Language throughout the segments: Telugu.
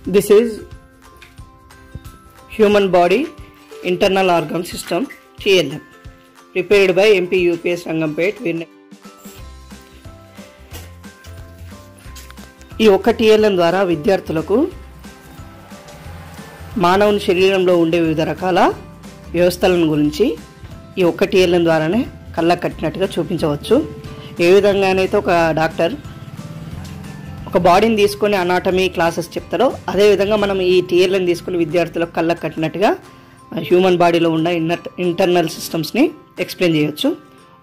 This is Human Body Internal Organ System TLM, prepared by MP UPS Rangampet. ఈ ఒక్క TLM ద్వారా విద్యార్థులకు మానవుని శరీరంలో ఉండే వివిధ రకాల వ్యవస్థలను గురించి ఈ ఒక్క TLM ద్వారానే కళ్ళకు కట్టినట్టుగా చూపించవచ్చు. ఏ విధంగానైతే ఒక డాక్టర్ ఒక బాడీని తీసుకొని అనాటమీ క్లాసెస్ చెప్తారో అదే విధంగా మనం ఈ TLM తీసుకొని విద్యార్థులకు కళ్ళకు కట్టినట్టుగా హ్యూమన్ బాడీలో ఉన్న ఇంటర్నల్ సిస్టమ్స్ని ఎక్స్ప్లెయిన్ చేయొచ్చు.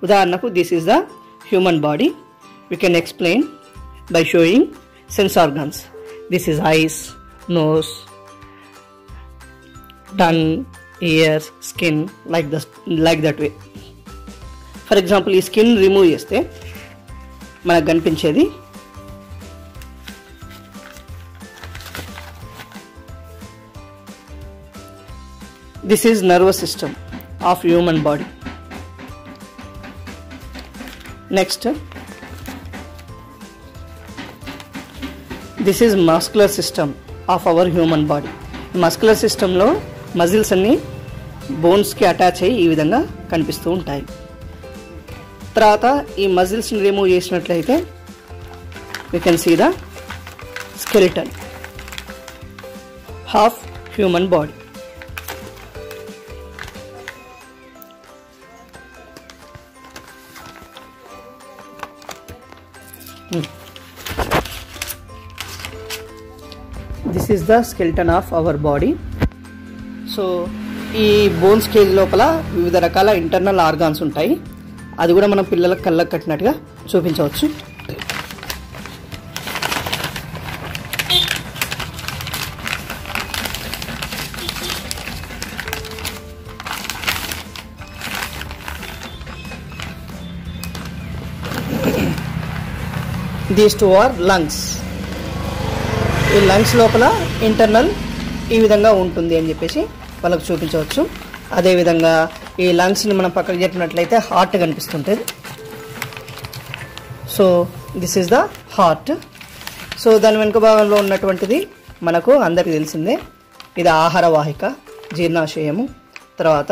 ఉదాహరణకు this is the human body. We can explain by sowing sense organs. This is eyes, nose, tongue, ears, skin, like that way. For example, ఈ స్కిన్ రిమూవ్ చేస్తే మనకు కనిపించేది this is nervous system of human body. Next, this is muscular system of our human body. Muscular సిస్టంలో మజిల్స్ అన్ని బోన్స్కి అటాచ్ అయ్యి ఈ విధంగా కనిపిస్తూ ఉంటాయి. తర్వాత ఈ మజిల్స్ని రిమూవ్ చేసినట్లయితే we can see the skeleton of human body. This is the skeleton of our body. So ఈ బోన్స్ కేజ్ లోపల వివిధ రకాల ఇంటర్నల్ ఆర్గాన్స్ ఉంటాయి. అది కూడా మనం పిల్లలకు కళ్ళకు కట్టినట్టుగా చూపించవచ్చు. These two are lungs. ఈ లంగ్స్ లోపల ఇంటర్నల్ ఈ విధంగా ఉంటుంది అని చెప్పేసి వాళ్ళకు చూపించవచ్చు. అదేవిధంగా ఈ లంగ్స్ని మనం పక్కన చెప్పినట్లయితే హార్ట్ కనిపిస్తుంటుంది. So this is the heart. So దాని వెనుక భాగంలో ఉన్నటువంటిది మనకు అందరికీ తెలిసిందే. ఇది ఆహార వాహిక, జీర్ణాశయము, తర్వాత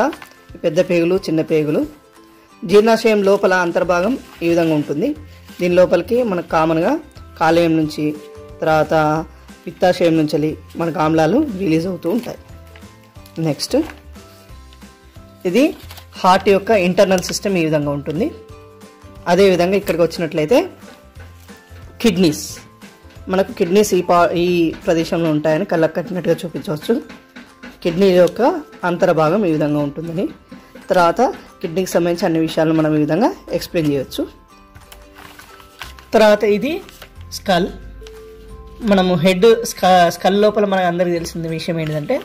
పెద్ద పేగులు, చిన్న పేగులు. జీర్ణాశయం లోపల అంతర్భాగం ఈ విధంగా ఉంటుంది. దీని లోపలికి మనకు కామన్గా కాలేయం నుంచి తర్వాత పిత్తాశయం నుంచి మనకు ఆమ్లాలు రిలీజ్ అవుతూ ఉంటాయి. నెక్స్ట్, ఇది హార్ట్ యొక్క ఇంటర్నల్ సిస్టమ్ ఈ విధంగా ఉంటుంది. అదేవిధంగా ఇక్కడికి వచ్చినట్లయితే కిడ్నీస్, మనకు కిడ్నీస్ ఈ ప్రదేశంలో ఉంటాయని కళ్ళకు కట్టినట్టుగా చూపించవచ్చు. కిడ్నీ యొక్క అంతర్భాగం ఈ విధంగా ఉంటుందని, తర్వాత కిడ్నీకి సంబంధించి అన్ని విషయాలను మనం ఈ విధంగా ఎక్స్ప్లెయిన్ చేయవచ్చు. తర్వాత ఇది స్కల్. మనము హెడ్ స్కల్ లోపల మనకు అందరికీ తెలిసిన విషయం ఏంటంటే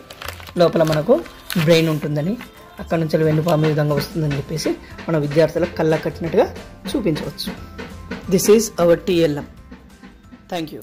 లోపల మనకు బ్రెయిన్ ఉంటుందని, అక్కడ నుంచి వెన్నుపాము ఈ విధంగా వస్తుందని చెప్పేసి మన విద్యార్థులకు కళ్ళకు కట్టినట్టుగా చూపించవచ్చు. This is our TLM. Thank you.